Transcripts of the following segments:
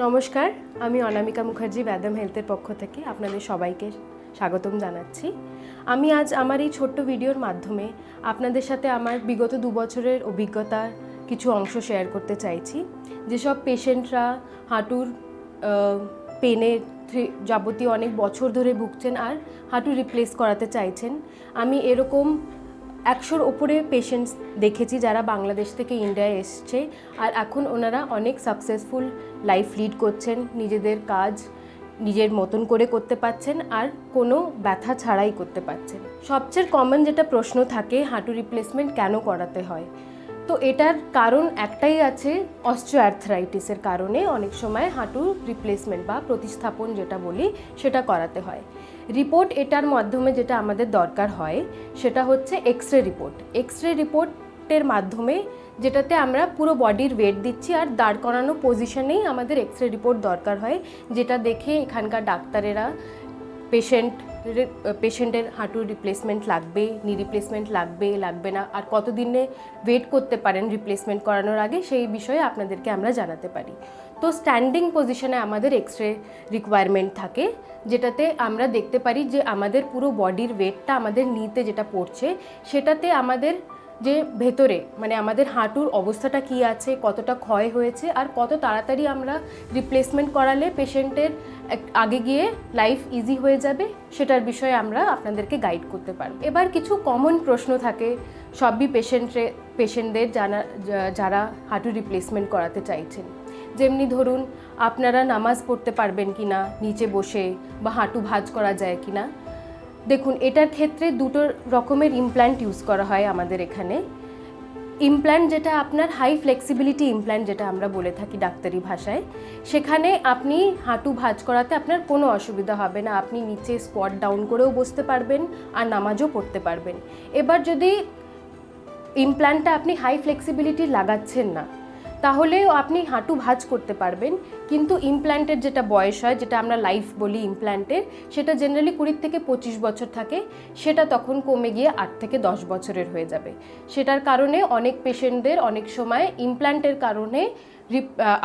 নমস্কার, আমি অনামিকা মুখার্জি ভ্যাদাম হেলথের পক্ষ থেকে আপনাদের সবাইকে স্বাগতম জানাচ্ছি। আমি আজ আমার এই ছোট্ট ভিডিওর মাধ্যমে আপনাদের সাথে আমার বিগত 2 বছরের অভিজ্ঞতার কিছু অংশ শেয়ার করতে চাইছি। যেসব পেশেন্টরা হাঁটুর পেনের যাবতীয় অনেক বছর ধরে ভুগছেন আর হাঁটু রিপ্লেস করাতে চাইছেন, আমি এরকম 100-র ওপরে পেশেন্টস দেখেছি যারা বাংলাদেশ থেকে ইন্ডিয়ায় এসছে আর এখন ওনারা অনেক সাকসেসফুল লাইফ লিড করছেন, নিজেদের কাজ নিজের মতন করে করতে পারছেন আর কোনো ব্যথা ছাড়াই করতে পারছেন। সবচেয়ে কমন যেটা প্রশ্ন থাকে, হাঁটু রিপ্লেসমেন্ট কেন করাতে হয়? তো এটার কারণ একটাই আছে, অস্টিওআর্থ্রাইটিসের কারণে অনেক সময় হাঁটুর রিপ্লেসমেন্ট বা প্রতিস্থাপন যেটা বলি সেটা করাতে হয়। রিপোর্ট এটার মাধ্যমে যেটা আমাদের দরকার হয় সেটা হচ্ছে এক্স-রে রিপোর্ট। এক্স-রে রিপোর্টের মাধ্যমে যেটাতে আমরা পুরো বডির ওয়েট দিচ্ছি আর দাঁড় করানো পজিশনেই আমাদের এক্স-রে রিপোর্ট দরকার হয়, যেটা দেখে এখানকার ডাক্তারেরা পেশেন্টের হাঁটুর রিপ্লেসমেন্ট লাগবে, নি রিপ্লেসমেন্ট লাগবে না আর কতদিনে ওয়েট করতে পারেন রিপ্লেসমেন্ট করানোর আগে সেই বিষয়ে আপনাদেরকে আমরা জানাতে পারি। তো স্ট্যান্ডিং পজিশনে আমাদের এক্স-রে রিকোয়ারমেন্ট থাকে, যেটাতে আমরা দেখতে পারি যে আমাদের পুরো বডির ওয়েটটা আমাদের নিতে যেটা পড়ছে সেটাতে আমাদের যে ভেতরে মানে আমাদের হাঁটুর অবস্থাটা কী আছে, কতটা ক্ষয় হয়েছে আর কত তাড়াতাড়ি আমরা রিপ্লেসমেন্ট করালে পেশেন্টের আগে গিয়ে লাইফ ইজি হয়ে যাবে সেটার বিষয়ে আমরা আপনাদেরকে গাইড করতে পারব। এবার কিছু কমন প্রশ্ন থাকে সবই পেশেন্টদের যারা হাঁটু রিপ্লেসমেন্ট করাতে চাইছেন। যেমনি ধরুন, আপনারা নামাজ পড়তে পারবেন কি না নিচে বসে, বা হাঁটু ভাঁজ করা যায় কি না। দেখুন, এটার ক্ষেত্রে দুটো রকমের ইমপ্ল্যান্ট ইউজ করা হয় আমাদের এখানে। ইমপ্ল্যান্ট যেটা আপনার হাই ফ্লেক্সিবিলিটি ইমপ্ল্যান্ট যেটা আমরা বলে থাকি ডাক্তারি ভাষায়, সেখানে আপনি হাঁটু ভাঁজ করাতে আপনার কোনো অসুবিধা হবে না, আপনি নিচে স্কোয়াট ডাউন করেও বসতে পারবেন আর নামাজও পড়তে পারবেন। এবার যদি ইমপ্ল্যান্টটা আপনি হাই ফ্লেক্সিবিলিটি লাগাচ্ছেন না, তাহলেও আপনি হাঁটু ভাঁজ করতে পারবেন, কিন্তু ইমপ্ল্যান্টের যেটা বয়স হয়, যেটা আমরা লাইফ বলি ইমপ্ল্যান্টের, সেটা জেনারেলি 20 থেকে 25 বছর থাকে, সেটা তখন কমে গিয়ে 8 থেকে 10 বছরের হয়ে যাবে। সেটার কারণে অনেক পেশেন্টদের অনেক সময় ইমপ্ল্যান্টের কারণে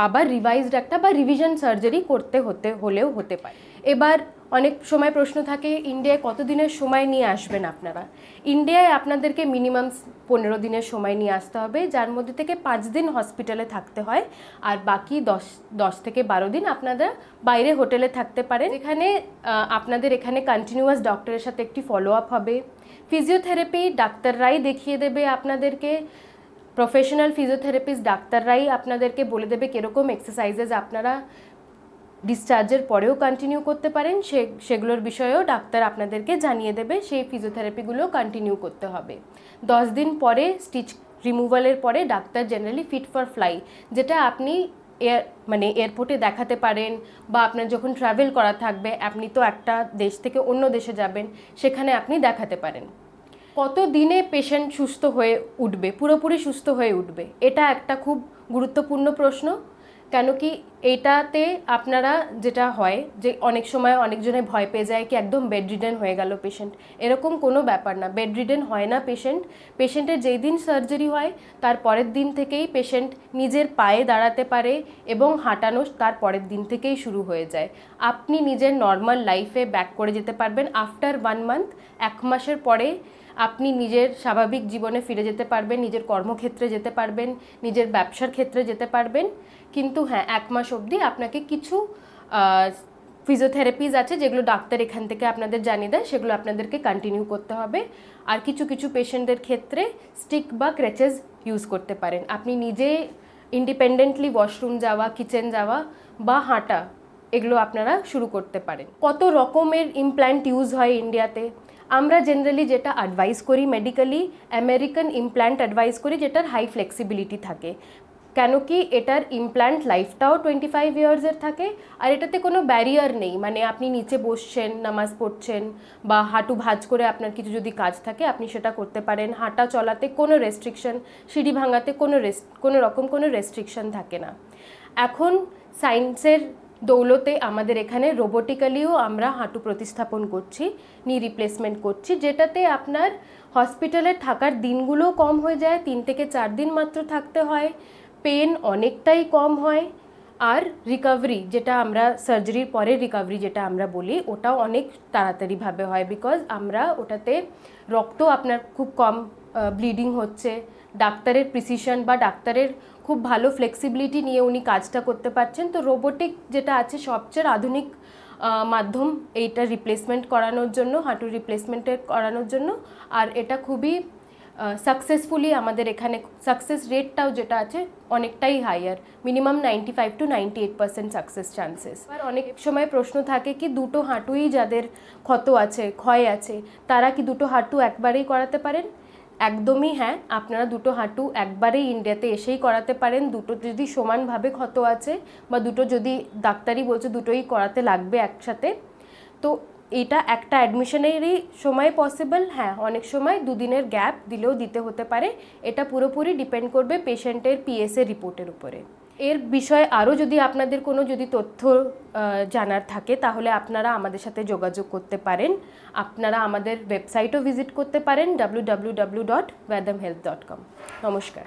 আবার রিভাইজড একটা বা রিভিশন সার্জারি করতে হলেও হতে পারে। এবার অনেক সময় প্রশ্ন থাকে, ইন্ডিয়ায় কত দিনের সময় নিয়ে আসবেন আপনারা? ইন্ডিয়ায় আপনাদেরকে মিনিমাম 15 দিনের সময় নিয়ে আসতে হবে, যার মধ্যে থেকে 5 দিন হসপিটালে থাকতে হয় আর বাকি 10 থেকে 12 দিন আপনারা বাইরে হোটেলে থাকতে পারেন, যেখানে আপনাদের এখানে কন্টিনিউয়াস ডক্টরের সাথে একটি ফলো আপ হবে। ফিজিওথেরাপি ডাক্তাররাই দেখিয়ে দেবে আপনাদেরকে, প্রফেশনাল ফিজিওথেরাপিস্ট ডাক্তাররাই আপনাদেরকে বলে দেবে কীরকম এক্সারসাইজেস আপনারা ডিসচার্জের পরেও কন্টিনিউ করতে পারেন, সেগুলোর বিষয়েও ডাক্তার আপনাদেরকে জানিয়ে দেবে, সেই ফিজিওথেরাপিগুলো কন্টিনিউ করতে হবে। 10 দিন পরে স্টিচ রিমুভালের পরে doctor generally fit for fly, যেটা আপনি এয়ারপোর্টে দেখাতে পারেন, বা আপনার যখন ট্রাভেল করা থাকবে, আপনি তো একটা দেশ থেকে অন্য দেশে যাবেন, সেখানে আপনি দেখাতে পারেন। কত দিনে পেশেন্ট সুস্থ হয়ে উঠবে, পুরোপুরি সুস্থ হয়ে উঠবে, এটা একটা খুব গুরুত্বপূর্ণ প্রশ্ন। কেন কি এটাতে আপনারা যেটা হয় যে অনেক সময় অনেকজনে ভয় পেয়ে যায় কি একদম বেড রিডেন হয়ে গেল পেশেন্ট, এরকম কোনো ব্যাপার না। বেড রিডেন হয় না পেশেন্টের যেই দিন সার্জারি হয় তার পরের দিন থেকেই পেশেন্ট নিজের পায়ে দাঁড়াতে পারে এবং হাঁটানো তার পরের দিন থেকেই শুরু হয়ে যায়। আপনি নিজের নর্মাল লাইফে ব্যাক করে যেতে পারবেন আফটার 1 মান্থ, 1 মাসের পরে আপনি নিজের স্বাভাবিক জীবনে ফিরে যেতে পারবেন, নিজের কর্মক্ষেত্রে যেতে পারবেন, নিজের ব্যবসার ক্ষেত্রে যেতে পারবেন। কিন্তু হ্যাঁ, 1 মাস অবধি আপনাকে কিছু ফিজিওথেরাপিজ আছে যেগুলো ডাক্তার এখান থেকে আপনাদের জানিয়ে দেয়, সেগুলো আপনাদেরকে কন্টিনিউ করতে হবে। আর কিছু পেশেন্টদের ক্ষেত্রে স্টিক বা ক্রেচেস ইউজ করতে পারেন। আপনি নিজে ইন্ডিপেন্ডেন্টলি ওয়াশরুম যাওয়া, কিচেন যাওয়া বা হাঁটা, এগুলো আপনারা শুরু করতে পারেন। কত রকমের ইমপ্ল্যান্ট ইউজ হয় ইন্ডিয়াতে? আমরা জেনারেলি যেটা অ্যাডভাইস করি মেডিকেলি, আমেরিকান ইমপ্ল্যান্ট অ্যাডভাইস করি, যেটার হাই ফ্লেক্সিবিলিটি থাকে। কেন কি এটার ইমপ্ল্যান্ট লাইফটাও 25 ইয়ার্সের থাকে আর এটাতে কোনো ব্যারিয়ার নেই, মানে আপনি নিচে বসছেন, নামাজ পড়ছেন বা হাঁটু ভাঁজ করে আপনার কিছু যদি কাজ থাকে আপনি সেটা করতে পারেন। হাঁটা চলাতে কোনো রেস্ট্রিকশন, সিঁড়ি ভাঙাতে কোনো রকম কোনো রেস্ট্রিকশন থাকে না। এখন সায়েন্সের দৌলতে আমাদের এখানে রোবোটিক্যালিও আমরা হাঁটু প্রতিস্থাপন করছি, নি রিপ্লেসমেন্ট করছি, যেটাতে আপনার হসপিটালে থাকার দিনগুলোও কম হয়ে যায়, 3 থেকে 4 দিন মাত্র থাকতে হয়, পেন অনেকটাই কম হয়, আর রিকভারি যেটা আমরা সার্জারির পরে রিকভারি যেটা আমরা বলি ওটাও অনেক তাড়াতাড়িভাবে হয়, বিকজ আমরা ওটাতে রক্ত আপনার খুব কম ব্লিডিং হচ্ছে, ডাক্তারের প্রিসিশন বা ডাক্তারের খুব ভালো ফ্লেক্সিবিলিটি নিয়ে উনি কাজটা করতে পারছেন। তো রোবোটিক যেটা আছে সবচেয়ে আধুনিক মাধ্যম এইটা রিপ্লেসমেন্ট করানোর জন্য, হাঁটুর রিপ্লেসমেন্টের করানোর জন্য। আর এটা খুবই সাকসেসফুলি আমাদের এখানে সাকসেস রেটটাও যেটা আছে অনেকটাই higher, minimum 95 to 98% success chances. আর অনেক সময় প্রশ্ন থাকে কি দুটো হাঁটুই যাদের ক্ষত আছে, ক্ষয় আছে, তারা কি দুটো হাঁটু একবারেই করাতে পারেন? একদমই হ্যাঁ, আপনারা দুটো হাঁটু একবারেই ইন্ডিয়াতে এসেই করাতে পারেন। দুটো যদি সমানভাবে ক্ষত আছে বা দুটো যদি ডাক্তারই বলছে দুটোই করাতে লাগবে একসাথে, তো এটা একটা অ্যাডমিশনেরই সময় পসিবল। হ্যাঁ, অনেক সময় দুদিনের গ্যাপ দিলেও দিতে হতে পারে। এটা পুরোপুরি ডিপেন্ড করবে পেশেন্টের পিএসএ রিপোর্টের উপরে। এর বিষয়ে আরও যদি আপনাদের কোনো যদি তথ্য জানার থাকে তাহলে আপনারা আমাদের সাথে যোগাযোগ করতে পারেন। আপনারা আমাদের ওয়েবসাইটও ভিজিট করতে পারেন www.vaidamhealth.com। নমস্কার।